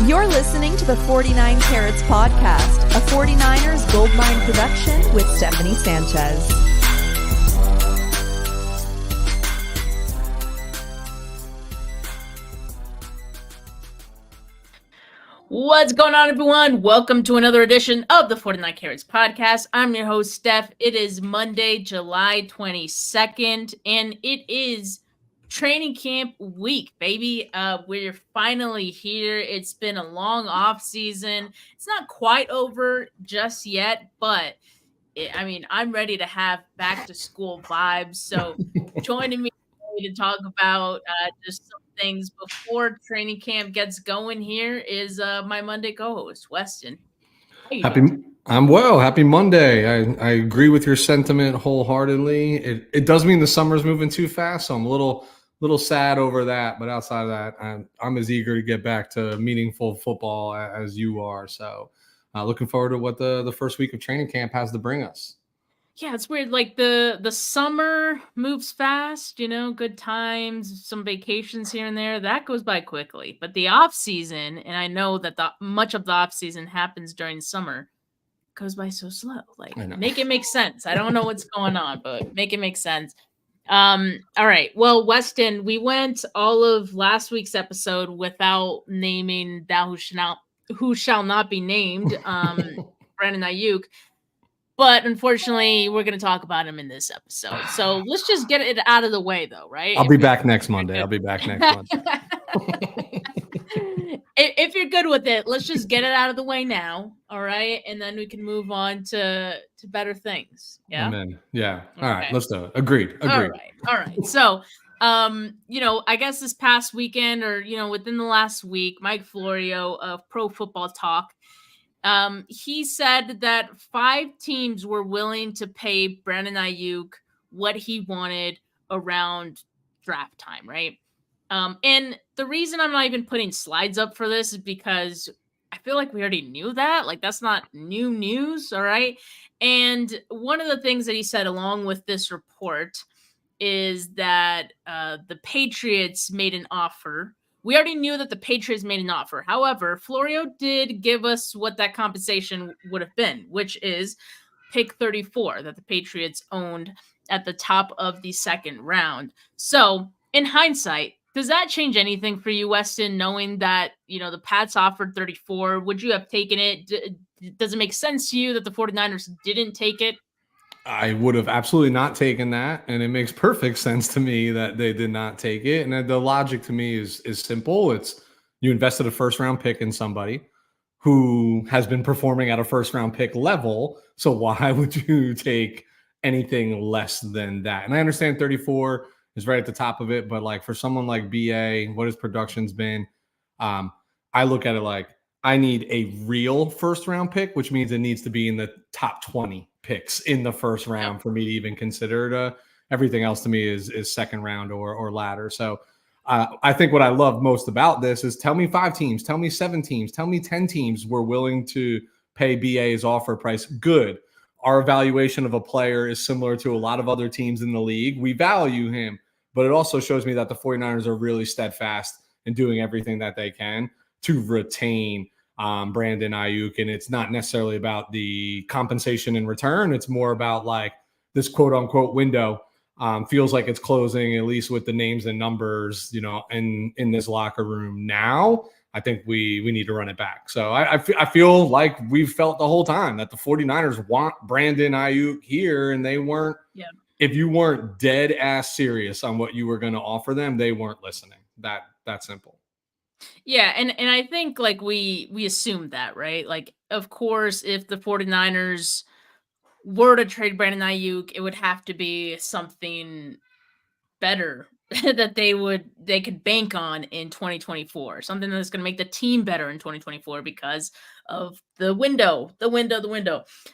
You're listening to the 49 Carats Podcast, a 49ers Goldmine production with Stephanie Sanchez. What's going on, everyone? Welcome to another edition of the 49 Carats Podcast. I'm your host, Steph. It is Monday, July 22nd, and it is training camp week, baby. We're finally here. It's been a long off season. It's not quite over just yet, but I'm ready to have back to school vibes. So joining me to talk about just some things before training camp gets going here is my Monday co-host, Weston. I'm well. Happy Monday. I agree with your sentiment wholeheartedly. It does mean the summer's moving too fast, so I'm a little sad over that. But outside of that, I'm as eager to get back to meaningful football as you are. So looking forward to what the first week of training camp has to bring us. Yeah, it's weird. Like the summer moves fast, good times, some vacations here and there. That goes by quickly. But the off season, and I know that much of the off season happens during summer, goes by so slow. Like, make it make sense. I don't know what's going on, but make it make sense. All right. Well, Weston, we went all of last week's episode without naming thou who shall not be named, Brandon Aiyuk. But unfortunately, we're going to talk about him in this episode. So let's just get it out of the way, though, right? I'll be back next Monday. If you're good with it, let's just get it out of the way now, all right? And then we can move on to better things. Yeah? Amen. Yeah. All right. Let's do it. Agreed. All right. So, I guess this past weekend or, within the last week, Mike Florio of Pro Football Talk, he said that 5 teams were willing to pay Brandon Aiyuk what he wanted around draft time, right? And the reason I'm not even putting slides up for this is because I feel like we already knew that. Like, that's not new news, all right? And one of the things that he said along with this report is that the Patriots made an offer. We already knew that the Patriots made an offer. However, Florio did give us what that compensation would have been, which is pick 34 that the Patriots owned at the top of the second round. So, in hindsight, does that change anything for you, Weston, knowing that, the Pats offered 34? Would you have taken it? Does it make sense to you that the 49ers didn't take it? I would have absolutely not taken that, and it makes perfect sense to me that they did not take it. And the logic to me is simple. It's you invested a first-round pick in somebody who has been performing at a first-round pick level, so why would you take anything less than that? And I understand 34 is right at the top of it, but like for someone like BA, what his production's been, I look at it like I need a real first-round pick, which means it needs to be in the top 20 picks in the first round for me to even consider it. Everything else to me is second round or latter. So I think what I love most about this is tell me 5 teams, tell me 7 teams, tell me 10 teams were willing to pay BA's offer price. Good. Our evaluation of a player is similar to a lot of other teams in the league. We value him, but it also shows me that the 49ers are really steadfast in doing everything that they can to retain Brandon Aiyuk. And it's not necessarily about the compensation in return. It's more about like this quote unquote window feels like it's closing, at least with the names and numbers, in this locker room now. I think we need to run it back. So I feel like we've felt the whole time that the 49ers want Brandon Aiyuk here, and they weren't. Yeah. If you weren't dead ass serious on what you were going to offer them, they weren't listening. That simple. Yeah, and I think like we assumed that, right? Like, of course, if the 49ers were to trade Brandon Aiyuk, it would have to be something better that they could bank on in 2024, something that's going to make the team better in 2024 because of the window.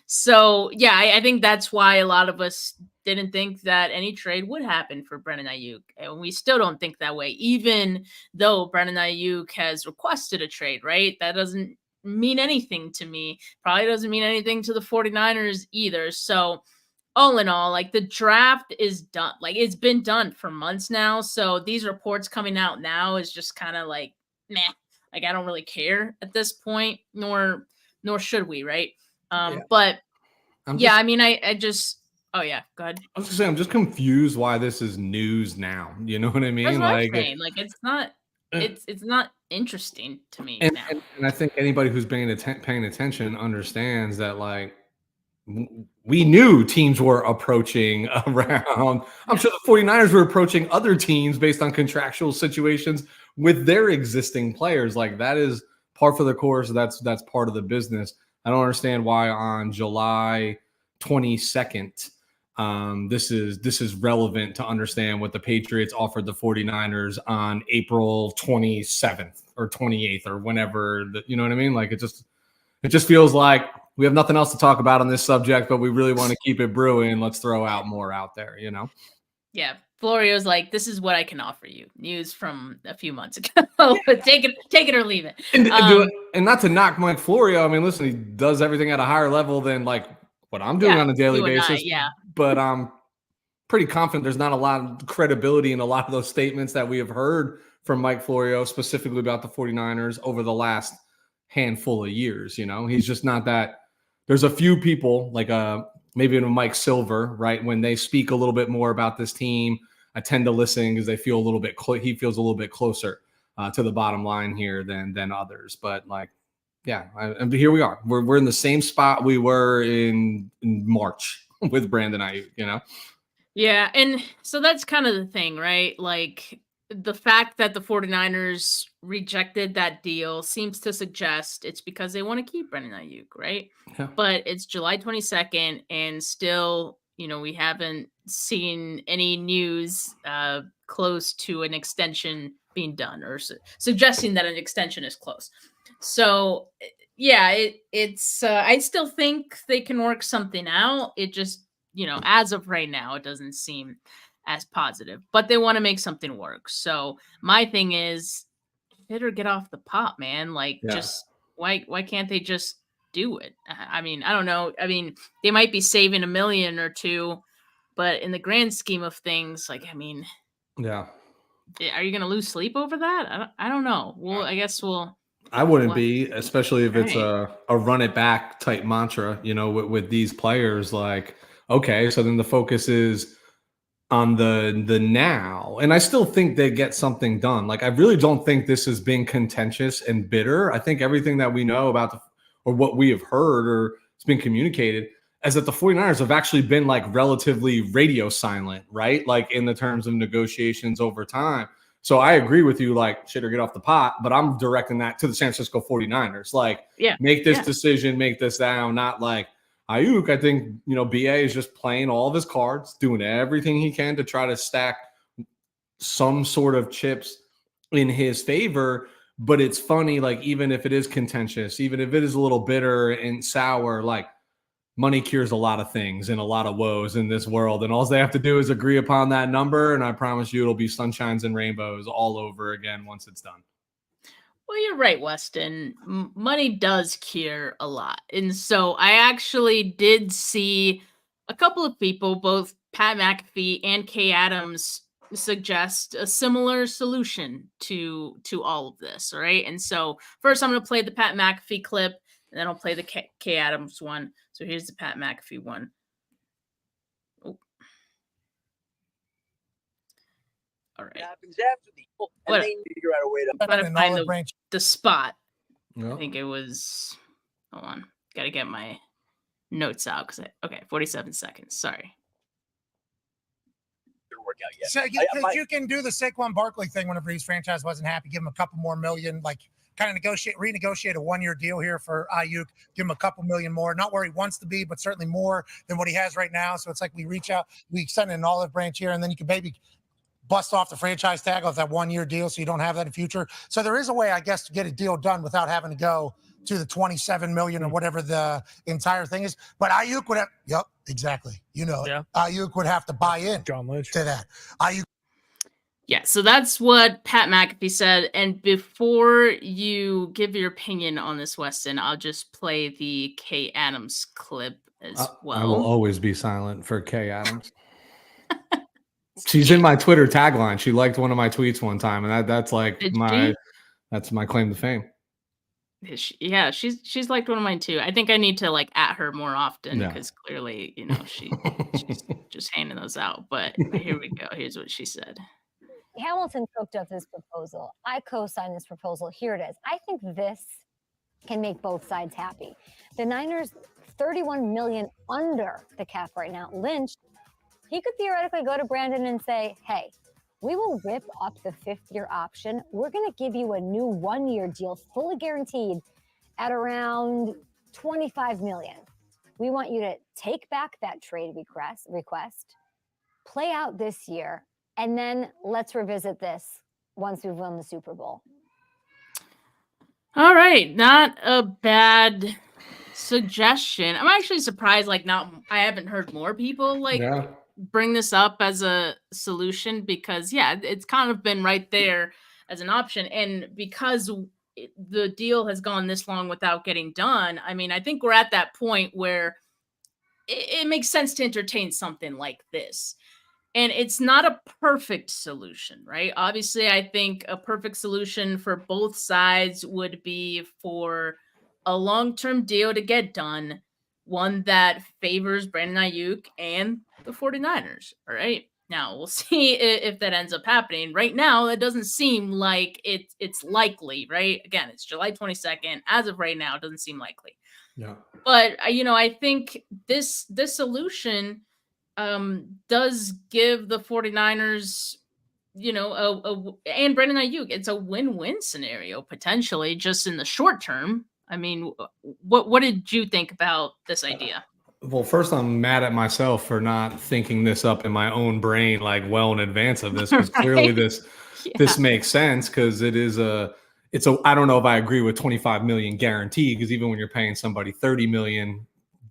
So yeah, I think that's why a lot of us didn't think that any trade would happen for Brandon Aiyuk, and we still don't think that way, even though Brandon Aiyuk has requested a trade, right? That doesn't mean anything to me. Probably doesn't mean anything to the 49ers either. So all in all, like, the draft is done. Like, it's been done for months now. So these reports coming out now is just kind of like, meh. Like, I don't really care at this point, nor should we, right? But I mean, I just, oh yeah, go ahead. I was gonna say, I'm just confused why this is news now. You know what I mean? That's what I'm saying. Like, it's not interesting to me now. And I think anybody who's paying attention understands that, like, we knew teams were approaching around. I'm sure the 49ers were approaching other teams based on contractual situations with their existing players. Like, that is par for the course. That's part of the business. I don't understand why on July 22nd, this is relevant to understand what the Patriots offered the 49ers on April 27th or 28th or whenever, you know what I mean? Like, it just feels like we have nothing else to talk about on this subject, but we really want to keep it brewing. Let's throw out more out there, you know? Yeah. Florio's like, this is what I can offer you. News from a few months ago. Take it or leave it. And not to knock Mike Florio. I mean, listen, he does everything at a higher level than like what I'm doing on a daily basis. But I'm pretty confident there's not a lot of credibility in a lot of those statements that we have heard from Mike Florio, specifically about the 49ers over the last handful of years. You know, he's just not that. There's a few people like maybe even Mike Silver, right? When they speak a little bit more about this team, I tend to listen because they feel a little bit he feels a little bit closer to the bottom line here than others. But like, yeah, and here we are. We're in the same spot we were in March with Brandon Aiyuk, you know? Yeah, and so that's kind of the thing, right? Like, the fact that the 49ers rejected that deal seems to suggest it's because they want to keep Brandon Aiyuk, right? Yeah. But it's July 22nd, and still, you know, we haven't seen any news close to an extension being done or suggesting that an extension is close. So, yeah, it's I still think they can work something out. It just, you know, as of right now, it doesn't seem as positive, but they want to make something work. So my thing is, better get off the pot, man. Like, just why can't they just do it? I mean, I don't know. I mean, they might be saving $1 million or $2 million, but in the grand scheme of things, like, I mean, yeah, are you gonna lose sleep over that? I don't know. Well, I guess I wouldn't be, especially if it's a run it back type mantra, you know, with these players. Like, okay, so then the focus is on the now, and I still think they get something done. Like, I really don't think this has been contentious and bitter. I think everything that we know about or what we have heard or it's been communicated is that the 49ers have actually been like relatively radio silent, right? Like, in the terms of negotiations over time. So I agree with you, like, shit or get off the pot, but I'm directing that to the San Francisco 49ers. Like, make this decision, make this down, not like Aiyuk. I think, you know, BA is just playing all of his cards, doing everything he can to try to stack some sort of chips in his favor. But it's funny, like, even if it is contentious, even if it is a little bitter and sour, like, money cures a lot of things and a lot of woes in this world. And all they have to do is agree upon that number. And I promise you it'll be sunshines and rainbows all over again once it's done. Well, you're right, Weston. Money does cure a lot. And so I actually did see a couple of people, both Pat McAfee and Kay Adams, suggest a similar solution to all of this. All right. And so first I'm going to play the Pat McAfee clip, and then I'll play the Kay Adams one. So here's the Pat McAfee one. Oh. All right. Happens after and they figure out a way to find the spot. Yep. I think it was. Hold on, got to get my notes out because 47 seconds. Sorry. So you can do the Saquon Barkley thing whenever his franchise wasn't happy. Give him a couple more million, like kind of renegotiate a 1-year deal here for Aiyuk. Give him a couple million more. Not where he wants to be, but certainly more than what he has right now. So it's like we reach out, we send an olive branch here, and then you can maybe bust off the franchise tag off that 1-year deal so you don't have that in future. So there is a way, I guess, to get a deal done without having to go to the 27 million or whatever the entire thing is. But Aiyuk would have, yep, exactly. You know, Aiyuk would have to buy in to that. Aiyuk. Yeah, so that's what Pat McAfee said. And before you give your opinion on this, Weston, I'll just play the Kay Adams clip as well. I will always be silent for Kay Adams. She's in my Twitter tagline. She liked one of my tweets one time, and that's like That's my claim to fame. Yeah, she's liked one of mine too. I think I need to like at her more often Yeah. because clearly, she's just handing those out. But here we go. Here's what she said. Hamilton cooked up this proposal. I co-signed this proposal. Here it is. I think this can make both sides happy. The Niners, $31 million under the cap right now. Lynch, he could theoretically go to Brandon and say, hey, we will rip up the 5th-year option. We're going to give you a new 1-year deal, fully guaranteed at around $25 million. We want you to take back that trade request, play out this year, and then let's revisit this once we've won the Super Bowl. All right, not a bad suggestion. I'm actually surprised, I haven't heard more people bring this up as a solution because, it's kind of been right there as an option. And because the deal has gone this long without getting done, I mean, I think we're at that point where it makes sense to entertain something like this. And it's not a perfect solution, right? Obviously, I think a perfect solution for both sides would be for a long-term deal to get done, one that favors Brandon Aiyuk and the 49ers, all right? Now, we'll see if that ends up happening. Right now, it doesn't seem like it's likely, right? Again, it's July 22nd. As of right now, it doesn't seem likely. Yeah. But, I think this solution does give the 49ers, and Brandon Aiyuk, it's a win-win scenario potentially just in the short term. I mean, what did you think about this idea? Well, first, I'm mad at myself for not thinking this up in my own brain, well in advance of this, because clearly this makes sense because it's I don't know if I agree with 25 million guaranteed, because even when you're paying somebody 30 million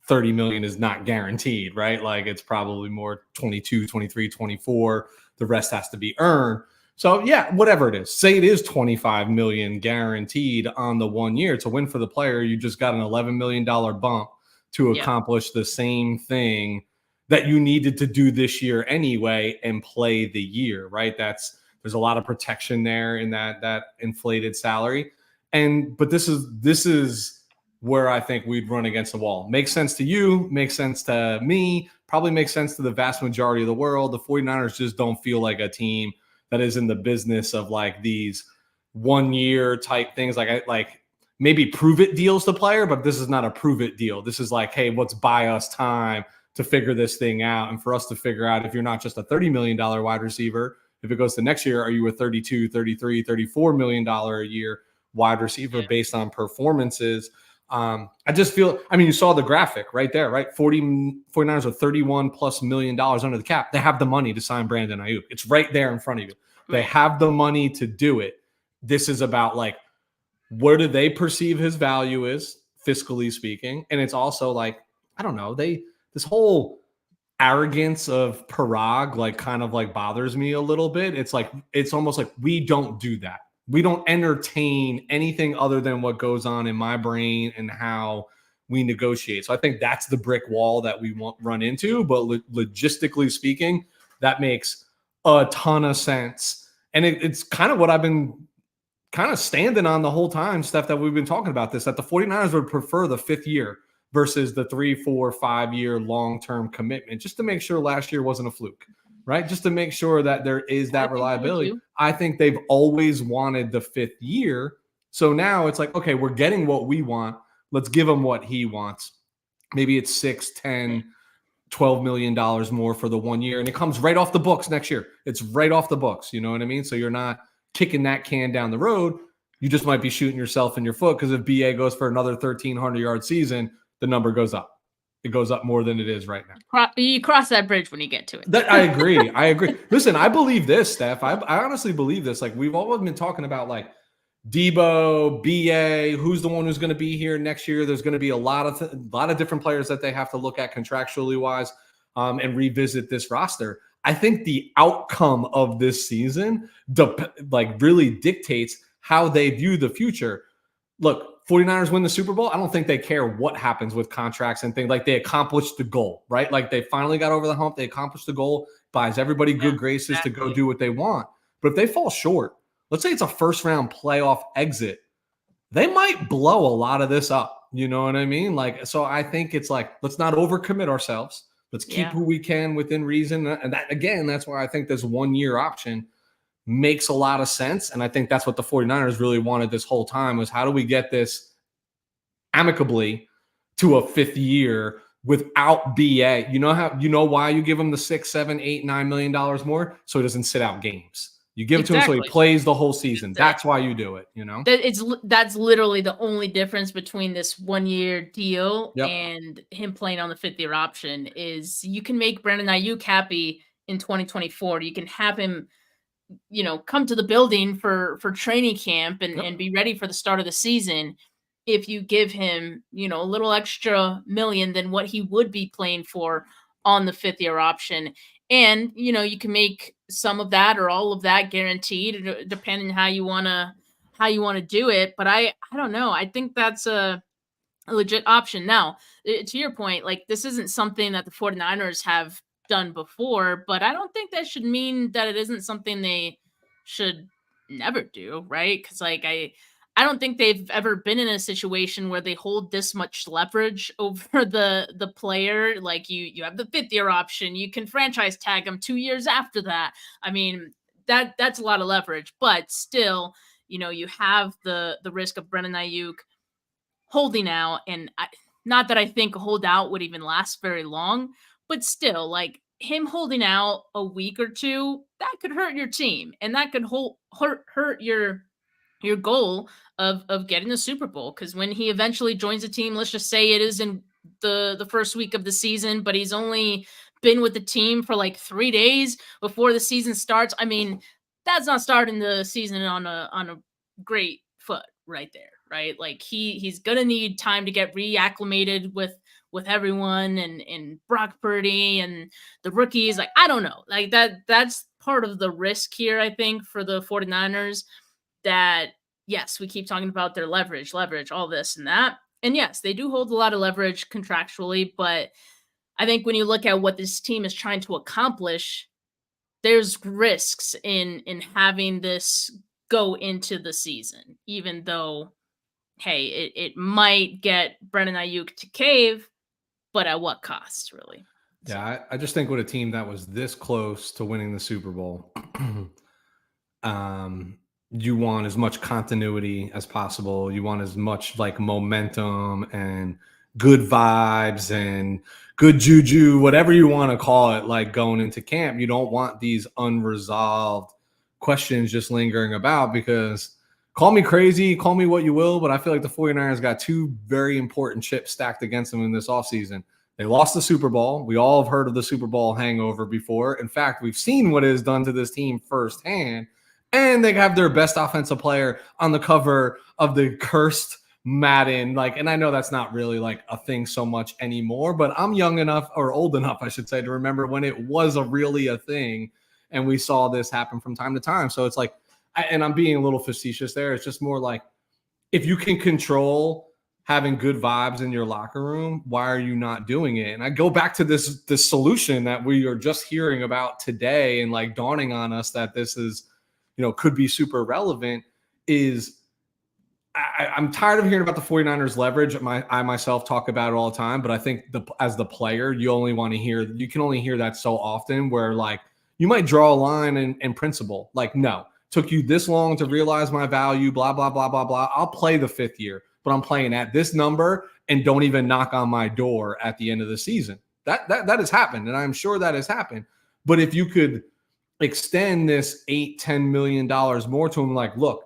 is not guaranteed, right? It's probably more 22, 23, 24. The rest has to be earned. So whatever it is, say it is 25 million guaranteed on the 1 year. It's a win for the player. You just got an $11 million bump to accomplish the same thing that you needed to do this year anyway and play the year, right? There's a lot of protection there in that inflated salary. But this is where I think we'd run against the wall. Makes sense to you, makes sense to me, probably makes sense to the vast majority of the world. The 49ers just don't feel like a team that is in the business of these 1 year type things, like maybe prove it deals to player, but this is not a prove it deal. This is hey, let's buy us time to figure this thing out. And for us to figure out if you're not just a $30 million wide receiver, if it goes to next year, are you a $32, $33, $34 million a year wide receiver based on performances? I just feel, you saw the graphic right there, right? 49ers are $31+ million under the cap. They have the money to sign Brandon Aiyuk. It's right there in front of you. They have the money to do it. This is about where do they perceive his value is, fiscally speaking? And it's also I don't know, this whole arrogance of Parag kind of bothers me a little bit. It's almost we don't do that. We don't entertain anything other than what goes on in my brain and how we negotiate. So I think that's the brick wall that we won't run into. But logistically speaking, that makes a ton of sense. And it's kind of what I've been kind of standing on the whole time, Steph, that we've been talking about this, that the 49ers would prefer the 5th year versus the 3, 4, 5 year long-term commitment, just to make sure last year wasn't a fluke. Right? Just to make sure that there is that reliability. I think they've always wanted the 5th year. So now it's okay, we're getting what we want. Let's give him what he wants. Maybe it's $6, $10, $12 million more for the 1 year. And it comes right off the books next year. It's right off the books. You know what I mean? So you're not kicking that can down the road. You just might be shooting yourself in your foot, because if BA goes for another 1,300-yard season, the number goes up. It goes up more than it is right now. You cross that bridge when you get to it. I agree. Listen, I believe this, Steph. I honestly believe this. We've always been talking about Debo, BA, who's the one who's going to be here next year. There's going to be a lot of different players that they have to look at contractually wise and revisit this roster. I think the outcome of this season really dictates how they view the future. Look, 49ers win the Super Bowl, I don't think they care what happens with contracts and things. They accomplished the goal, right? They finally got over the hump. They accomplished the goal, buys everybody good graces to go do what they want. But if they fall short, let's say it's a first round playoff exit, they might blow a lot of this up. You know what I mean? Like, so I think it's like, let's not overcommit ourselves. Let's keep who we can within reason. And that, again, that's why I think this 1 year option makes a lot of sense. And I think that's what the 49ers really wanted this whole time, was how do we get this amicably to a 5th year without BA? You know why you give him the $6, $7, $8, $9 million more? So he doesn't sit out games. You give it to him so he plays the whole season. That's why you do it, you know? That's literally the only difference between this 1 year deal and him playing on the 5th year option is you can make Brandon Aiyuk happy in 2024. You can have him, come to the building for training camp and be ready for the start of the season if you give him, a little extra million than what he would be playing for on the 5th year option. And, you can make some of that or all of that guaranteed, depending on how you want to do it. But I don't know. I think that's a legit option. Now, to your point, like, this isn't something that the 49ers have done before, but I don't think that should mean that it isn't something they should never do, right? Because, like, I don't think they've ever been in a situation where they hold this much leverage over the player. Like, you have the 5th year option. You can franchise tag them 2 years after that. I mean, that's a lot of leverage, but still, you have the risk of Brandon Aiyuk holding out. And not that I think a holdout would even last very long, but still, like, him holding out a week or two, that could hurt your team. And that could hurt your goal of getting the Super Bowl. Because when he eventually joins the team, let's just say it is in the first week of the season, but he's only been with the team for like 3 days before the season starts. I mean, that's not starting the season on a great foot right there, right? Like, he's gonna need time to get reacclimated with everyone and Brock Purdy and the rookies. Like, I don't know, like that's part of the risk here, I think, for the 49ers. That, yes, we keep talking about their leverage, all this and that. And yes, they do hold a lot of leverage contractually, but I think when you look at what this team is trying to accomplish, there's risks in having this go into the season, even though, hey, it might get Brandon Aiyuk to cave, but at what cost, really? Yeah, I just think with a team that was this close to winning the Super Bowl, you want as much continuity as possible. You want as much like momentum and good vibes and good juju, whatever you want to call it, like going into camp. You don't want these unresolved questions just lingering about, because call me crazy, call me what you will, but I feel like the 49ers got 2 very important chips stacked against them in this offseason. They lost the Super Bowl. We all have heard of the Super Bowl hangover before. In fact, we've seen what it has done to this team firsthand. And they have their best offensive player on the cover of the cursed Madden. Like, and I know that's not really like a thing so much anymore, but I'm young enough, or old enough, I should say, to remember when it was really a thing. And we saw this happen from time to time. So it's like, and I'm being a little facetious there. It's just more like, if you can control having good vibes in your locker room, why are you not doing it? And I go back to this solution that we are just hearing about today, and like dawning on us that this is, could be super relevant, is I'm tired of hearing about the 49ers leverage. I myself talk about it all the time, but I think as the player, you can only hear that so often, where like you might draw a line in principle. Like, no, took you this long to realize my value, blah, blah, blah, blah, blah. I'll play the 5th year, but I'm playing at this number, and don't even knock on my door at the end of the season. That has happened, and I'm sure that has happened. But if you could extend this $8-10 million more to him, like, look,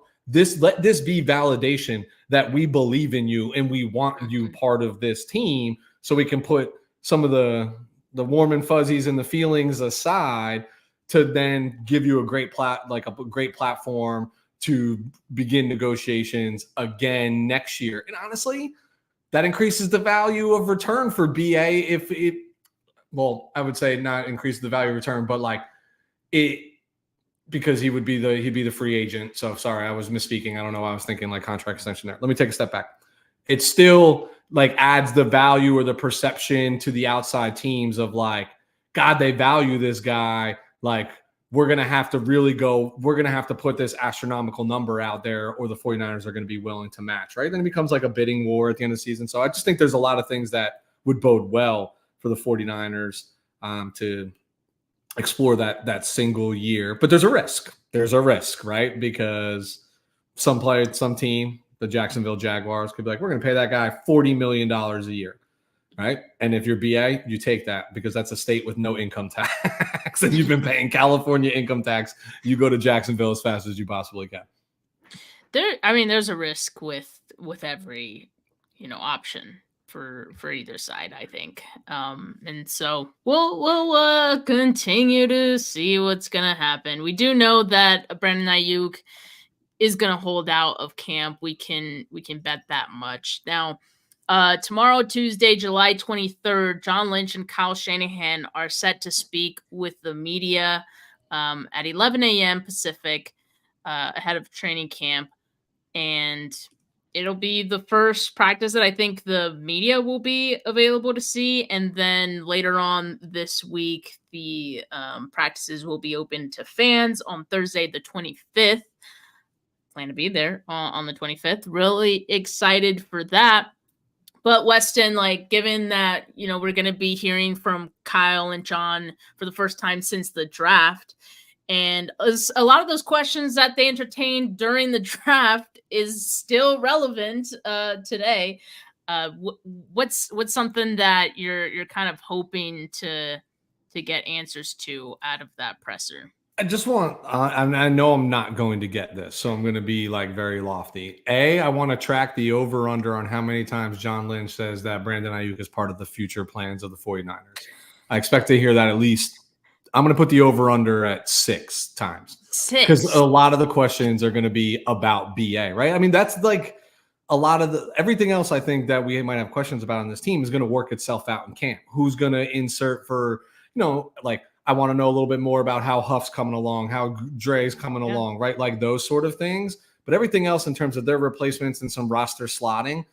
let this be validation that we believe in you and we want you part of this team, so we can put some of the warm and fuzzies and the feelings aside to then give you a great platform to begin negotiations again next year. And honestly, that increases the value of return for BA. I would say not increase the value of return, but like it, because he'd be the free agent. So sorry, I was misspeaking. I don't know why I was thinking like contract extension there. Let me take a step back. It still like adds the value or the perception to the outside teams of like, God, they value this guy. Like, we're going to have to put this astronomical number out there, or the 49ers are going to be willing to match, right? Then it becomes like a bidding war at the end of the season. So I just think there's a lot of things that would bode well for the 49ers to explore that single year. But there's a risk. Right? Because some team, the Jacksonville Jaguars, could be like, we're going to pay that guy $40 million a year. Right. And if you're BA, you take that because that's a state with no income tax and you've been paying California income tax. You go to Jacksonville as fast as you possibly can. There's a risk with every, option for either side, I think. And so we'll continue to see what's going to happen. We do know that Brandon Aiyuk is going to hold out of camp. We can bet that much. Now, tomorrow, Tuesday, July 23rd, John Lynch and Kyle Shanahan are set to speak with the media at 11 a.m. Pacific ahead of training camp. And it'll be the first practice that I think the media will be available to see. And then later on this week, the practices will be open to fans on Thursday, the 25th. Plan to be there on the 25th. Really excited for that. But Weston, given that, we're going to be hearing from Kyle and John for the first time since the draft, and a lot of those questions that they entertained during the draft is still relevant today. What's something that you're kind of hoping to get answers to out of that presser? I just want, I know I'm not going to get this, so I'm going to be very lofty. I want to track the over under on how many times John Lynch says that Brandon Aiyuk is part of the future plans of the 49ers. I expect to hear that at least. I'm going to put the over under at 6 times. 6. Because a lot of the questions are going to be about BA, right? That's a lot of everything else I think that we might have questions about on this team is going to work itself out in camp. Who's going to insert for, I want to know a little bit more about how Huff's coming along, how Dre's coming along, right? Those sort of things. But everything else in terms of their replacements and some roster slotting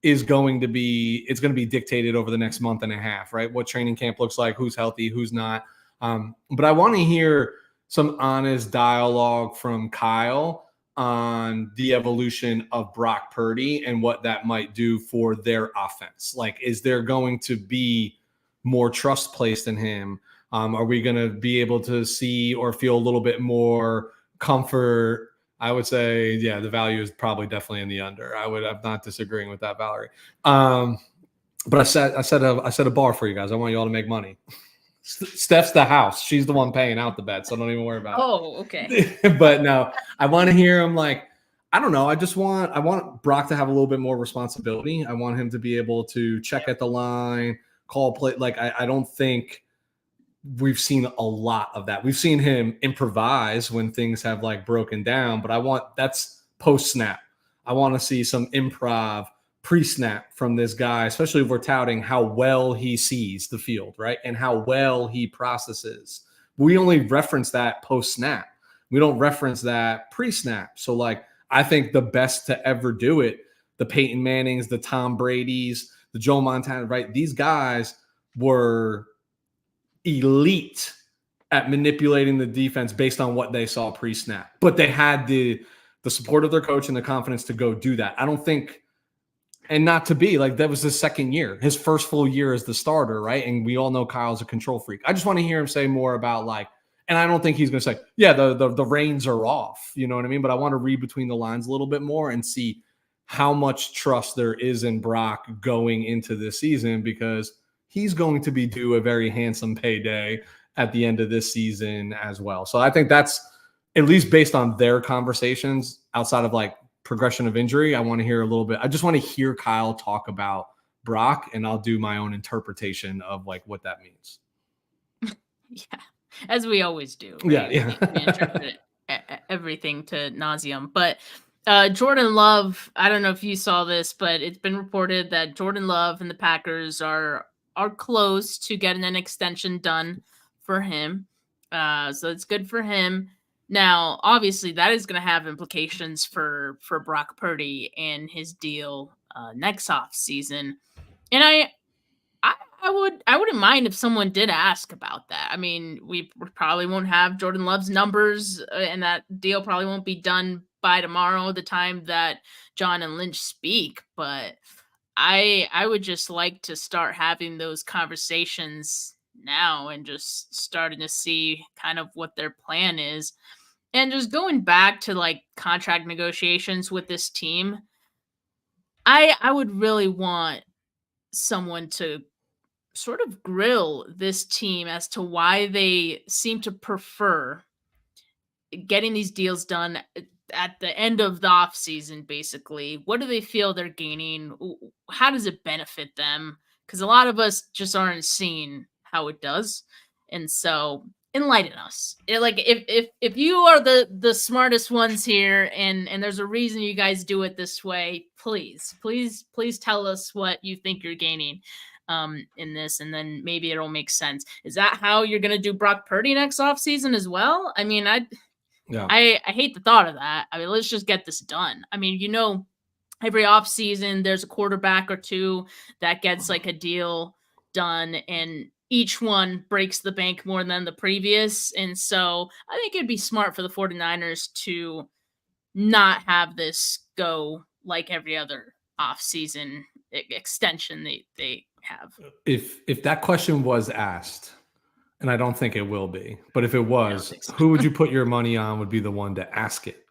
is going to be dictated over the next month and a half, right? What training camp looks like, who's healthy, who's not. But I want to hear some honest dialogue from Kyle on the evolution of Brock Purdy and what that might do for their offense. Is there going to be more trust placed in him? Are we going to be able to see or feel a little bit more comfort? I would say, the value is probably definitely in the under. I'm not disagreeing with that, Valerie. But I set a bar for you guys. I want you all to make money. Steph's the house. She's the one paying out the bet, so don't even worry about it. Oh, okay. But no, I want to hear him I don't know. I want Brock to have a little bit more responsibility. I want him to be able to check at the line, call play. I don't think we've seen a lot of that. We've seen him improvise when things have broken down, but that's post snap. I want to see some improv pre-snap from this guy, especially if we're touting how well he sees the field, right? And how well he processes. We only reference that post-snap. We don't reference that pre-snap. So I think the best to ever do it, the Peyton Mannings, the Tom Bradys, the Joe Montana, right? These guys were elite at manipulating the defense based on what they saw pre-snap. But they had the support of their coach and the confidence to go do that. I don't think, and not to be that was his second year, his first full year as the starter, right? And we all know Kyle's a control freak. I just want to hear him say more about and I don't think he's going to say, the reins are off, you know what I mean? But I want to read between the lines a little bit more and see how much trust there is in Brock going into this season, because he's going to be due a very handsome payday at the end of this season as well. So I think that's, at least based on their conversations outside of progression of injury, I want to hear a little bit. I just want to hear Kyle talk about Brock, and I'll do my own interpretation of what that means. Yeah, as we always do. Right? We interpret everything to nauseum. But Jordan Love, I don't know if you saw this, but it's been reported that Jordan Love and the Packers are close to getting an extension done for him. So it's good for him. Now, obviously, that is going to have implications for Brock Purdy and his deal next off season. And I I wouldn't mind if someone did ask about that. I mean, we probably won't have Jordan Love's numbers, and that deal probably won't be done by tomorrow, the time that John and Lynch speak. But I would just like to start having those conversations now and just starting to see kind of what their plan is. And just going back to like contract negotiations with this team, I would really want someone to sort of grill this team as to why they seem to prefer getting these deals done at the end of the off season. Basically, what do they feel they're gaining? How does it benefit them? Because a lot of us just aren't seeing how it does, and so enlighten us. If you are the smartest ones here, and there's a reason you guys do it this way, please tell us what you think you're gaining in this, and then maybe it'll make sense. Is that how you're gonna do Brock Purdy next offseason as well? I mean, I hate the thought of that. I mean, let's just get this done. I mean, every offseason there's a quarterback or two that gets like a deal done, and each one breaks the bank more than the previous. And so I think it'd be smart for the 49ers to not have this go like every other offseason extension they have. If that question was asked, and I don't think it will be, but if it was, so. who would you put your money on would be the one to ask it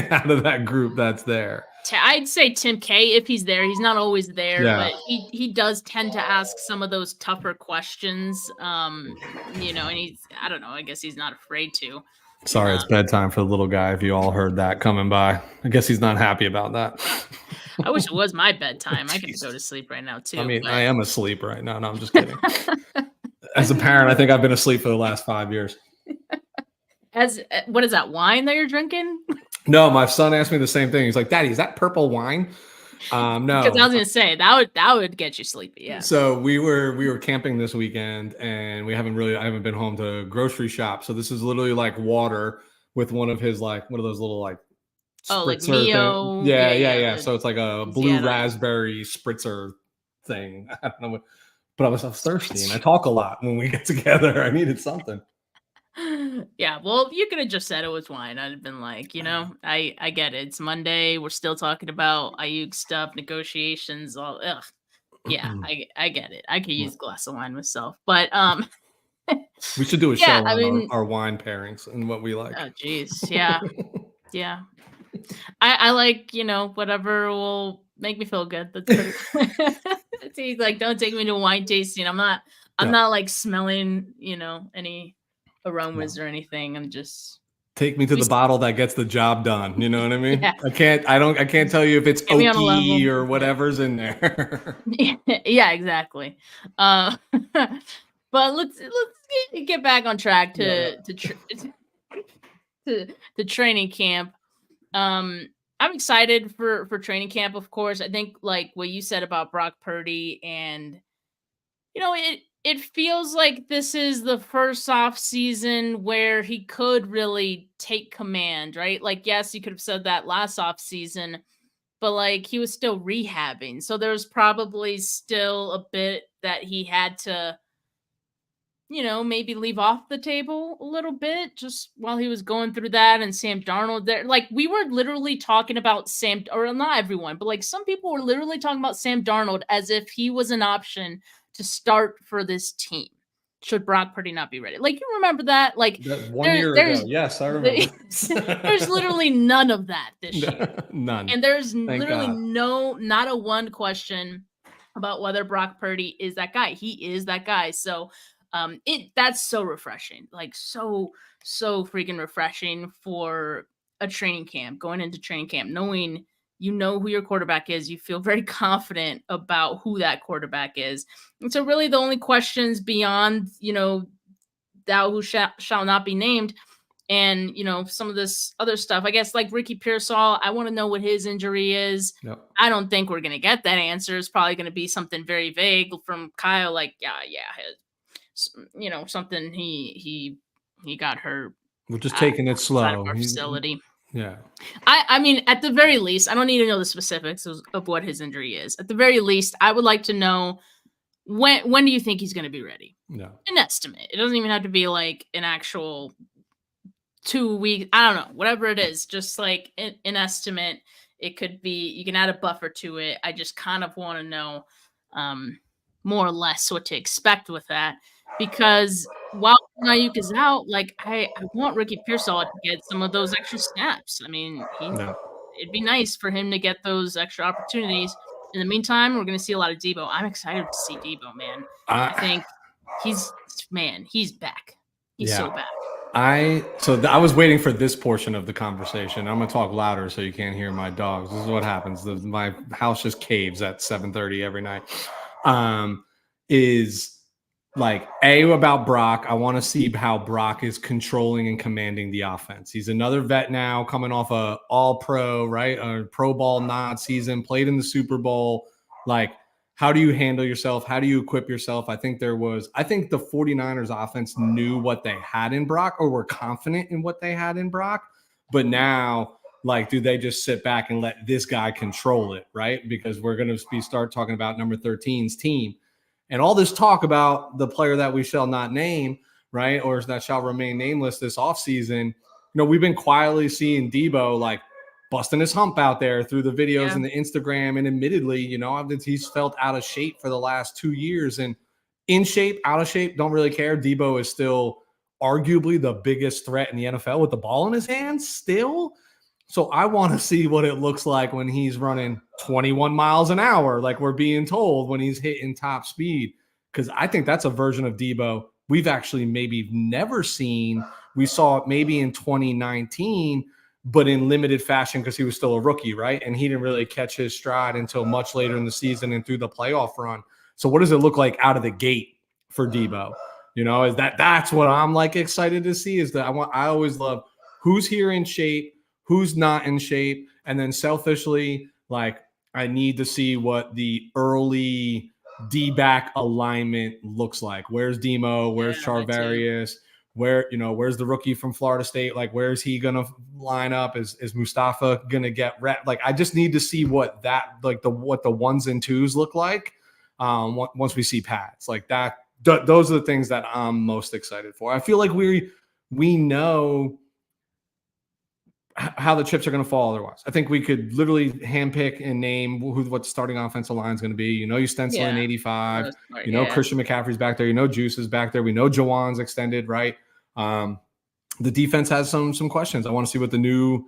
out of that group that's there? I'd say Tim K if he's there. He's not always there, but he does tend to ask some of those tougher questions. And I don't know, I guess he's not afraid to. Sorry, it's bedtime for the little guy. If you all heard that coming by, I guess he's not happy about that. I wish it was my bedtime. I could go to sleep right now too. I mean, I am asleep right now. No, I'm just kidding. As a parent, I think I've been asleep for the last 5 years. What is that, wine that you're drinking? No, my son asked me the same thing. He's like, "Daddy, is that purple wine?" No, because I was gonna say that would get you sleepy. Yeah. So we were camping this weekend, and I haven't been home to grocery shop. So this is literally like water with one of those little like like spritzer Mio. Yeah. So it's like a blue raspberry spritzer thing. I don't know, but I was thirsty, and I talk a lot when we get together. I needed something. Yeah, well, you could have just said it was wine. I'd have been like, I get it. It's Monday. We're still talking about Aiyuk stuff, negotiations. Yeah, I get it. I could use a glass of wine myself, but we should do a show on our wine pairings and what we like. Oh, geez, yeah, yeah. I like whatever will make me feel good. That's He's like, don't take me to a wine tasting. I'm not like smelling any aromas or anything. I'm just take me to the bottle that gets the job done. You know what I mean? Yeah. I can't tell you if it's oaky or whatever's in there. Yeah, exactly. But let's get back on track to training camp. I'm excited for training camp, of course. I think like what you said about Brock Purdy, and it feels like this is the first off season where he could really take command, right? Like, yes, you could have said that last off season, but like he was still rehabbing. So there's probably still a bit that he had to, maybe leave off the table a little bit just while he was going through that. And Sam Darnold there, like we were literally talking about or not everyone, but like some people were literally talking about Sam Darnold as if he was an option to start for this team should Brock Purdy not be ready. Like, you remember that? Like that 1 year ago. Yes, I remember. There's literally none of that this year. None. And there's literally not a one question about whether Brock Purdy is that guy. He is that guy. So that's so refreshing. Like so freaking refreshing for a training camp, going into training camp, knowing who your quarterback is. You feel very confident about who that quarterback is. And so really the only questions beyond, thou who shall not be named and, some of this other stuff, I guess, like Ricky Pearsall, I want to know what his injury is. Yep. I don't think we're going to get that answer. It's probably going to be something very vague from Kyle. Like, something he got hurt. We're just taking it slow. Our facility. Yeah. I mean, at the very least, I don't need to know the specifics of what his injury is. At the very least, I would like to know when do you think he's going to be ready? No. An estimate. It doesn't even have to be like an actual 2 weeks. I don't know, whatever it is, just like an estimate. It could be, you can add a buffer to it. I just kind of want to know more or less what to expect with that, because while Aiyuk is out, like I want Ricky Pearsall to get some of those extra snaps. I mean, it'd be nice for him to get those extra opportunities. In the meantime, we're going to see a lot of Debo. I'm excited to see Debo, man. I think he's back. He's so back. I was waiting for this portion of the conversation. I'm gonna talk louder so you can't hear my dogs. This is what happens. My house just caves at 7:30 every night. Is like about Brock. I want to see how Brock is controlling and commanding the offense. He's another vet now, coming off a All-Pro, right? A Pro Bowl nod season, played in the Super Bowl. Like, how do you handle yourself? How do you equip yourself? I think the 49ers offense knew what they had in Brock, or were confident in what they had in Brock. But now, like, do they just sit back and let this guy control it, right? Because we're going to start talking about number 13's team. And all this talk about the player that we shall not name, right, or that shall remain nameless this offseason, we've been quietly seeing Debo, like, busting his hump out there through the videos and the Instagram. And admittedly, he's felt out of shape for the last 2 years. And in shape, out of shape, don't really care. Debo is still arguably the biggest threat in the NFL with the ball in his hands still. So I want to see what it looks like when he's running 21 miles an hour, like we're being told, when he's hitting top speed. Because I think that's a version of Debo we've actually maybe never seen. We saw it maybe in 2019, but in limited fashion because he was still a rookie, right? And he didn't really catch his stride until much later in the season and through the playoff run. So what does it look like out of the gate for Debo? Is that's what I'm like excited to see, is that I always love who's here in shape, who's not in shape. And then selfishly, like, I need to see what the early D-back alignment looks like. Where's Demo? Where's Charvarius? Where's the rookie from Florida State? Like, where's he going to line up? Is Mustafa going to get rep? Like, I just need to see what what the ones and twos look like once we see pads. Like that, those are the things that I'm most excited for. I feel like we know how the chips are going to fall otherwise. I think we could literally handpick and name what the starting offensive line is going to be. You Stencil in 85. Christian McCaffrey's back there. Juice is back there. We know Jawan's extended, right? The defense has some questions. I want to see what the new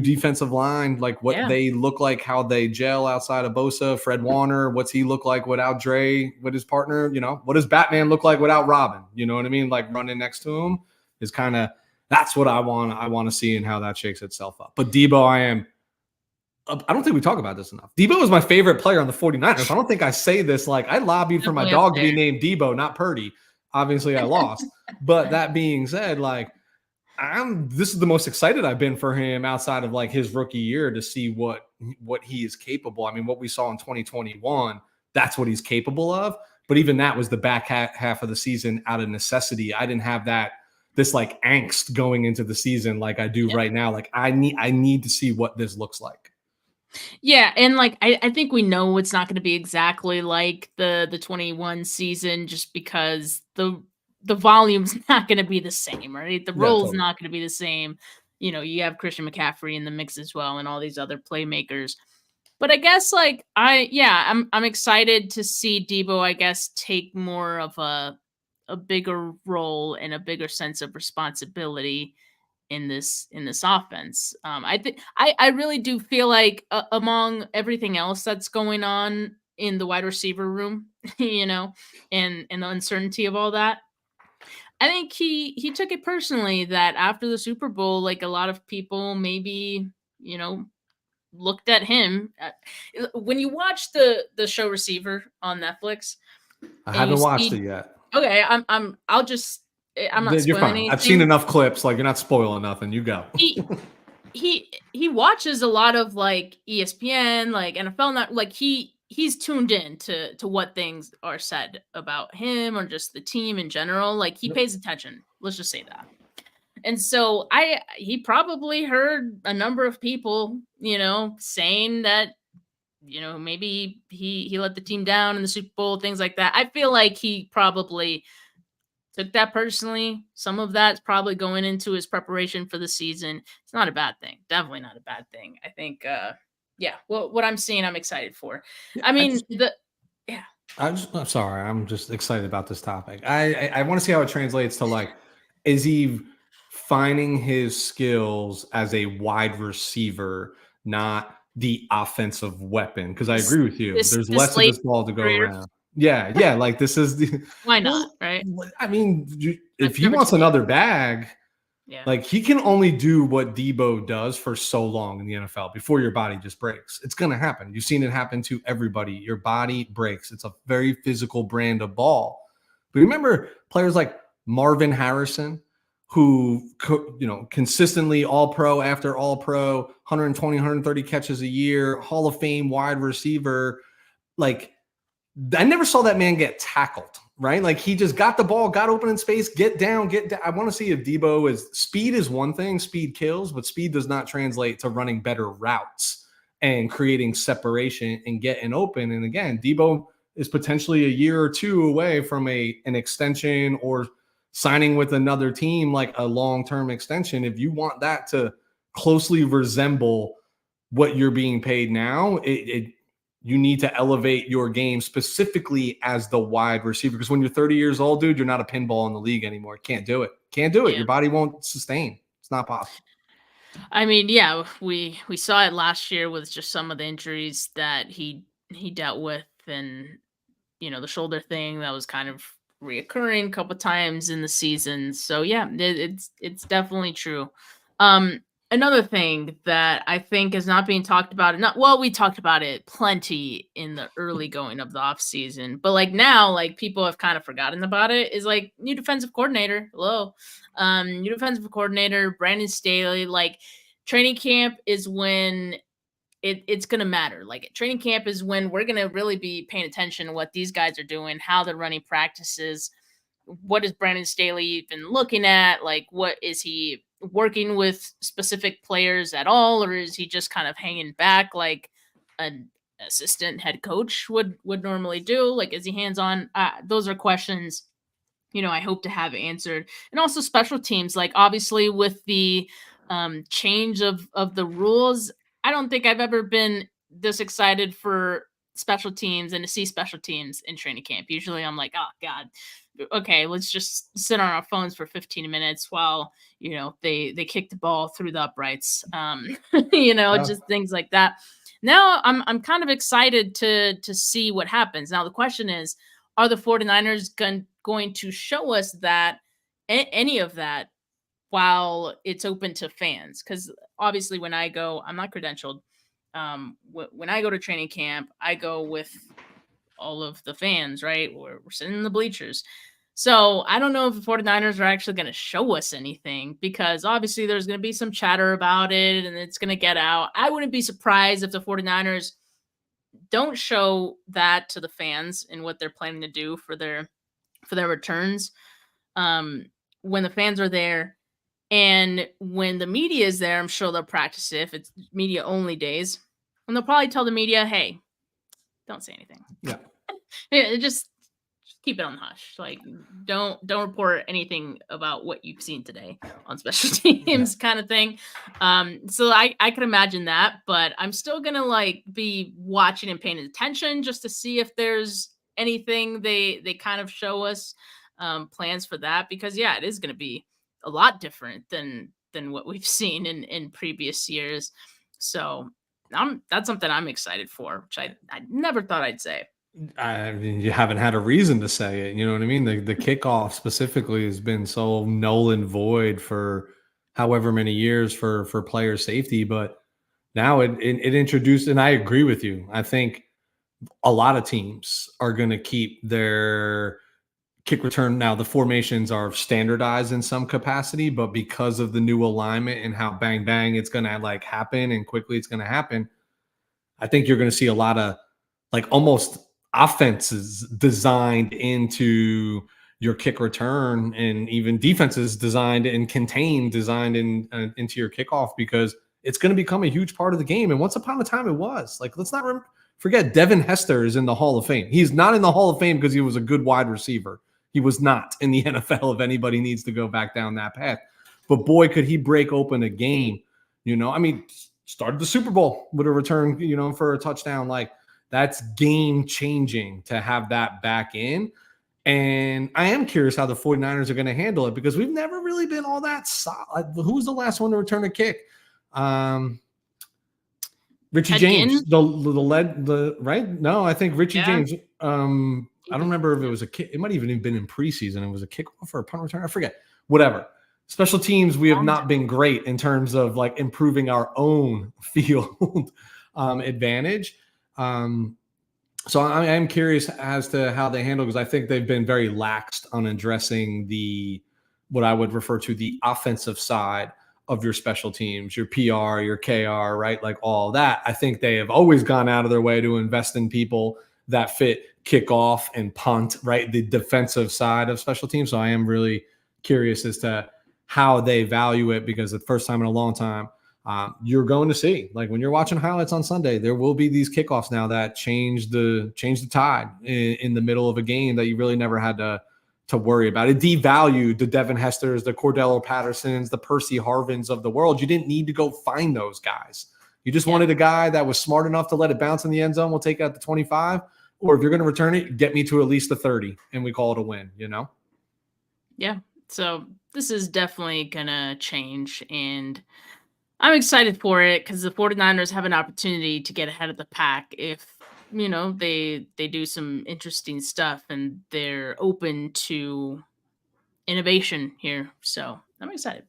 defensive line, like what they look like, how they gel outside of Bosa, Fred Warner. What's he look like without Dre, with his partner? What does Batman look like without Robin? You know what I mean? Like, running next to him is kind of, that's what I want to see and how that shakes itself up. But Debo, I don't think we talk about this enough. Debo is my favorite player on the 49ers. I don't think I say this. Like, I lobbied for my dog to be named Debo, not Purdy. Obviously, I lost. But that being said, like, this is the most excited I've been for him outside of like his rookie year to see what he is capable. I mean, what we saw in 2021, that's what he's capable of. But even that was the back half of the season out of necessity. I didn't have this like angst going into the season like I do right now. Like, I need to see what this looks like. Yeah, and like I think we know it's not going to be exactly like the 21 season, just because the volume's not going to be the same, right? The role's not going to be the same. You have Christian McCaffrey in the mix as well, and all these other playmakers. But I guess like I'm excited to see Debo, I guess, take more of a bigger role and a bigger sense of responsibility in this offense. I really do feel like among everything else that's going on in the wide receiver room, and the uncertainty of all that, I think he took it personally that after the Super Bowl, like a lot of people maybe, looked at him. When you watch the show Receiver on Netflix, I haven't watched it yet. Okay, I'm not spoiling anything. I've seen enough clips. Like, you're not spoiling nothing. You go. He watches a lot of like ESPN, like NFL. Not like he's tuned in to what things are said about him or just the team in general. Like, he pays attention. Let's just say that. And so he probably heard a number of people, saying that maybe he let the team down in the Super Bowl, things like that. I feel like he probably took that personally. Some of that's probably going into his preparation for the season. It's not a bad thing. Definitely not a bad thing. I think, what I'm seeing, I'm excited for. I mean, I'm sorry. I'm just excited about this topic. I want to see how it translates to, like, is he finding his skills as a wide receiver, not the offensive weapon? Because I agree with you. There's less of this ball to go around. Yeah. Like, this is the why not, right? I mean, if he wants another bag, like, he can only do what Debo does for so long in the NFL before your body just breaks. It's going to happen. You've seen it happen to everybody. Your body breaks. It's a very physical brand of ball. But remember players like Marvin Harrison, who, consistently all-pro after all-pro, 120, 130 catches a year, Hall of Fame wide receiver. Like, I never saw that man get tackled, right? Like, he just got the ball, got open in space, get down. I want to see if Debo speed is one thing, speed kills, but speed does not translate to running better routes and creating separation and getting open. And again, Debo is potentially a year or two away from an extension or signing with another team, like a long-term extension. If you want that to closely resemble what you're being paid now, you need to elevate your game specifically as the wide receiver. Because when you're 30 years old, dude, you're not a pinball in the league anymore. Can't do it. Yeah. Your body won't sustain. It's not possible. I mean, we saw it last year with just some of the injuries that he dealt with, and the shoulder thing that was kind of reoccurring a couple times in the season. So yeah, it's definitely true. Another thing that I think is not being talked about enough. Well, we talked about it plenty in the early going of the off season, but like now, like people have kind of forgotten about it. Is like new defensive coordinator. New defensive coordinator Brandon Staley. Like, training camp is when it's going to matter. Like, training camp is when we're going to really be paying attention to what these guys are doing, how they're running practices. What is Brandon Staley even looking at? Like, what is he working with specific players at all, or is he just kind of hanging back like an assistant head coach would normally do? Like, is he hands-on? Those are questions, I hope to have answered. And also special teams, like obviously with the change of the rules, I don't think I've ever been this excited for special teams and to see special teams in training camp. Usually I'm like, oh God, okay, let's just sit on our phones for 15 minutes while, they kick the ball through the uprights. Just things like that. Now I'm kind of excited to see what happens. Now the question is, are the 49ers going to show us that any of that while it's open to fans? Because obviously when I go, I'm not credentialed. When I go to training camp, I go with all of the fans, right? We're sitting in the bleachers. So I don't know if the 49ers are actually going to show us anything, because obviously there's going to be some chatter about it and it's going to get out. I wouldn't be surprised if the 49ers don't show that to the fans and what they're planning to do for their returns when the fans are there. And when the media is there, I'm sure they'll practice it if it's media only days. And they'll probably tell the media, hey, don't say anything. Yeah. Just keep it on hush. Like, don't report anything about what you've seen today on special teams kind of thing. So I can imagine that, but I'm still going to be watching and paying attention just to see if there's anything they kind of show us plans for that, because it is going to be a lot different than what we've seen in previous years. So that's something I'm excited for, which I never thought I'd say. I mean, you haven't had a reason to say it. You know what I mean? The kickoff specifically has been so null and void for however many years for player safety, but now it introduced, and I agree with you. I think a lot of teams are going to keep their kick return. Now the formations are standardized in some capacity, but because of the new alignment and how bang bang it's going to happen and quickly it's going to happen, I think you're going to see a lot of almost offenses designed into your kick return, and even defenses designed into your kickoff, because it's going to become a huge part of the game. And once upon a time it was. Let's not Forget Devin Hester is in the Hall of Fame. He's not in the Hall of Fame because he was a good wide receiver. He was not in the NFL if anybody needs to go back down that path. But boy, could he break open a game. I mean, started the Super Bowl with a return, for a touchdown. Like, that's game changing to have that back in. And I am curious how the 49ers are going to handle it because we've never really been all that solid. Who was the last one to return a kick? Richie James, the right? No, I think Richie James. I don't remember if it was a kick. It might even have been in preseason. It was a kickoff or a punt return. I forget. Whatever. Special teams, we have not been great in terms of like improving our own field advantage. So I am curious as to how they handle, because I think they've been very lax on addressing what I would refer to the offensive side of your special teams, your PR, your KR, right? Like all that. I think they have always gone out of their way to invest in people that fit kickoff and punt, right? The defensive side of special teams. So I am really curious as to how they value it, because the first time in a long time, you're going to see, like when you're watching highlights on Sunday, there will be these kickoffs now that change the tide in the middle of a game that you really never had to worry about. It devalued the Devin Hesters, the Cordell Pattersons, the Percy Harvins of the world. You didn't need to go find those guys. You just wanted a guy that was smart enough to let it bounce in the end zone. We'll take it at the 25, or if you're going to return it, get me to at least the 30, and we call it a win. Yeah. So this is definitely going to change, and I'm excited for it because the 49ers have an opportunity to get ahead of the pack if, they do some interesting stuff and they're open to innovation here. So I'm excited.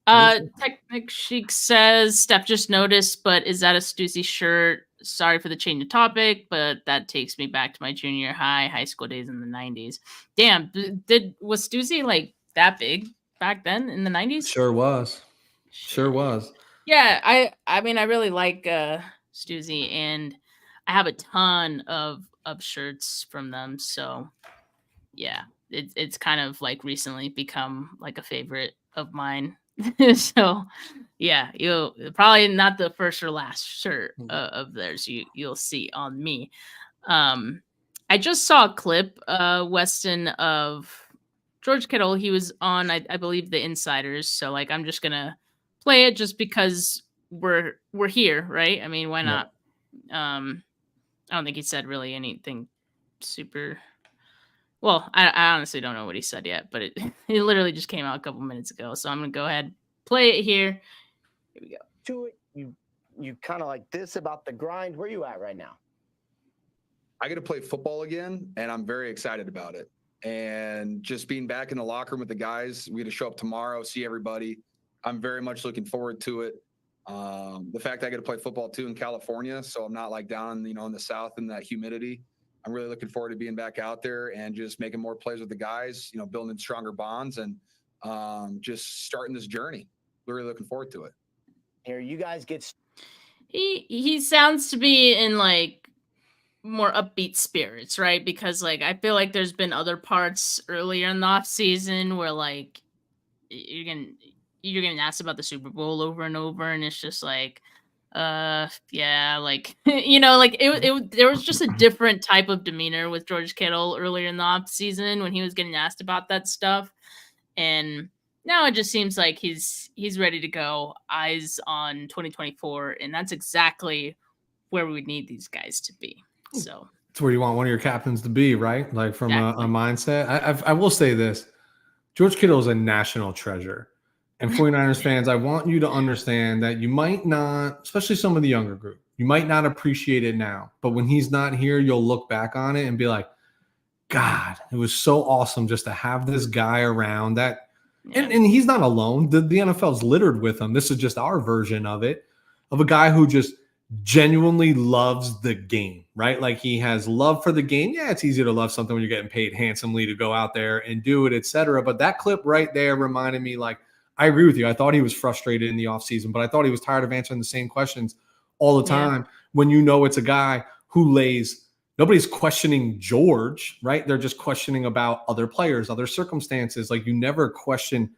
Technic Chic says, Steph just noticed, but is that a Stussy shirt? Sorry for the change of topic, but that takes me back to my junior high school days in the 90s. Damn, was Stussy like that big back then in the 90s? Sure was. Yeah, I mean, I really like Stussy, and I have a ton of shirts from them. So, yeah, it's kind of like recently become like a favorite of mine. So, yeah, you'll probably not the first or last shirt of theirs you'll see on me. I just saw a clip, Weston, of George Kittle. He was on, I believe, the Insiders. So, like, I'm just gonna play it just because we're here, right? I mean, why not? I don't think he said really anything super. Well, I honestly don't know what he said yet, but it literally just came out a couple minutes ago. So I'm gonna go ahead, play it here. Here we go. To it, you kind of like this about the grind. Where you at right now? I get to play football again, and I'm very excited about it. And just being back in the locker room with the guys, we get to show up tomorrow, see everybody. I'm very much looking forward to it. The fact that I get to play football too in California, so I'm not like down, in the South in that humidity. I'm really looking forward to being back out there and just making more plays with the guys, building stronger bonds and just starting this journey. We're really looking forward to it. Here, you guys get. He sounds to be in like more upbeat spirits, right? Because like I feel like there's been other parts earlier in the off season where like you're getting asked about the Super Bowl over and over, and it's just like, yeah, like like there was just a different type of demeanor with George Kittle earlier in the off season when he was getting asked about that stuff, and now it just seems like he's ready to go, eyes on 2024, and that's exactly where we would need these guys to be. So it's where you want one of your captains to be, right? Like from a mindset. I will say this: George Kittle is a national treasure. And 49ers fans, I want you to understand that you might not, especially some of the younger group, you might not appreciate it now. But when he's not here, you'll look back on it and be like, God, it was so awesome just to have this guy around that. Yeah. And he's not alone. The NFL's littered with him. This is just our version of it, of a guy who just genuinely loves the game, right? Like he has love for the game. Yeah, it's easy to love something when you're getting paid handsomely to go out there and do it, etc. But that clip right there reminded me, like, I agree with you. I thought he was frustrated in the offseason, but I thought he was tired of answering the same questions all the time. When it's a guy who nobody's questioning George, right? They're just questioning about other players, other circumstances. Like you never question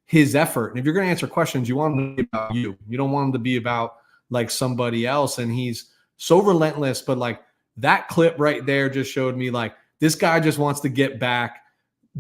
his effort. And if you're going to answer questions, you want them to be about you. You don't want them to be about like somebody else. And he's so relentless, but like That clip right there just showed me like this guy just wants to get back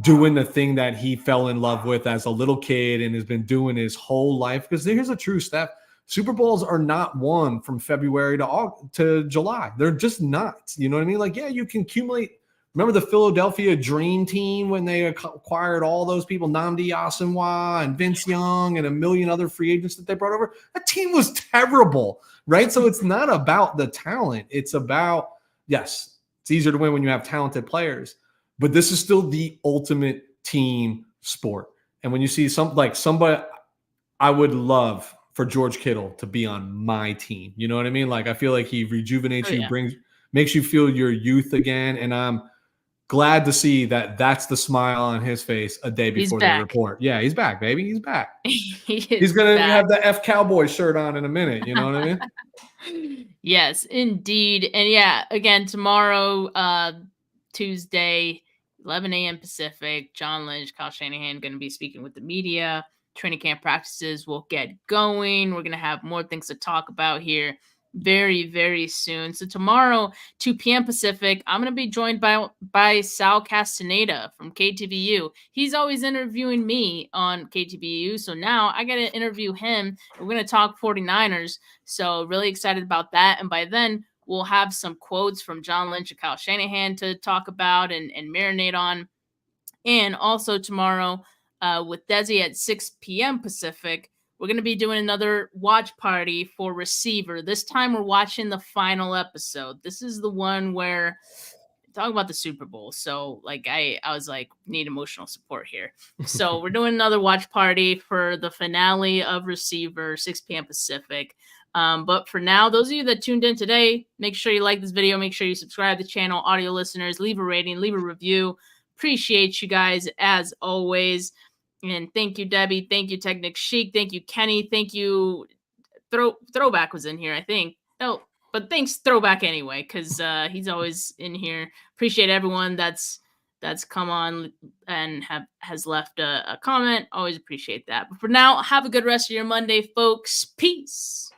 doing the thing that he fell in love with as a little kid and has been doing his whole life. Because here's a true Steph. Super Bowls are not won from February to July. They're just not. You know what I mean? Like, yeah, you can accumulate. Remember the Philadelphia Dream Team when they acquired all those people, Nnamdi Asomugha and Vince Young and a million other free agents that they brought over? That team was terrible, right? So it's not about the talent. It's about, yes, it's easier to win when you have talented players, but this is still the ultimate team sport. And when you see somebody, I would love for George Kittle to be on my team. You know what I mean? Like, I feel like he rejuvenates you, makes you feel your youth again. And I'm glad to see that that's the smile on his face a day before the report. Yeah, he's back, baby. He's back. He's going to have the F Cowboy shirt on in a minute. You know what I mean? Yes, indeed. And yeah, again, tomorrow, Tuesday, 11 a.m. Pacific, John Lynch, Kyle Shanahan going to be speaking with the media. Training camp practices will get going. We're going to have more things to talk about here very, very soon. So tomorrow, 2 p.m. Pacific, I'm going to be joined by Sal Castaneda from KTVU. He's always interviewing me on KTVU. So now I got to interview him. We're going to talk 49ers. So really excited about that. And by then, we'll have some quotes from John Lynch and Kyle Shanahan to talk about and marinate on. And also tomorrow, with Desi at 6 p.m. Pacific, we're going to be doing another watch party for Receiver. This time we're watching the final episode. This is the one where talk about the Super Bowl. So like I was like, need emotional support here. So we're doing another watch party for the finale of Receiver, 6 p.m. Pacific. But for now, those of you that tuned in today, make sure you like this video. Make sure you subscribe to the channel. Audio listeners, leave a rating, leave a review. Appreciate you guys as always. And thank you, Debbie. Thank you, Technic Chic. Thank you, Kenny. Thank you. Throwback was in here, I think. No, but thanks, Throwback, anyway, because he's always in here. Appreciate everyone that's come on and has left a comment. Always appreciate that. But for now, have a good rest of your Monday, folks. Peace.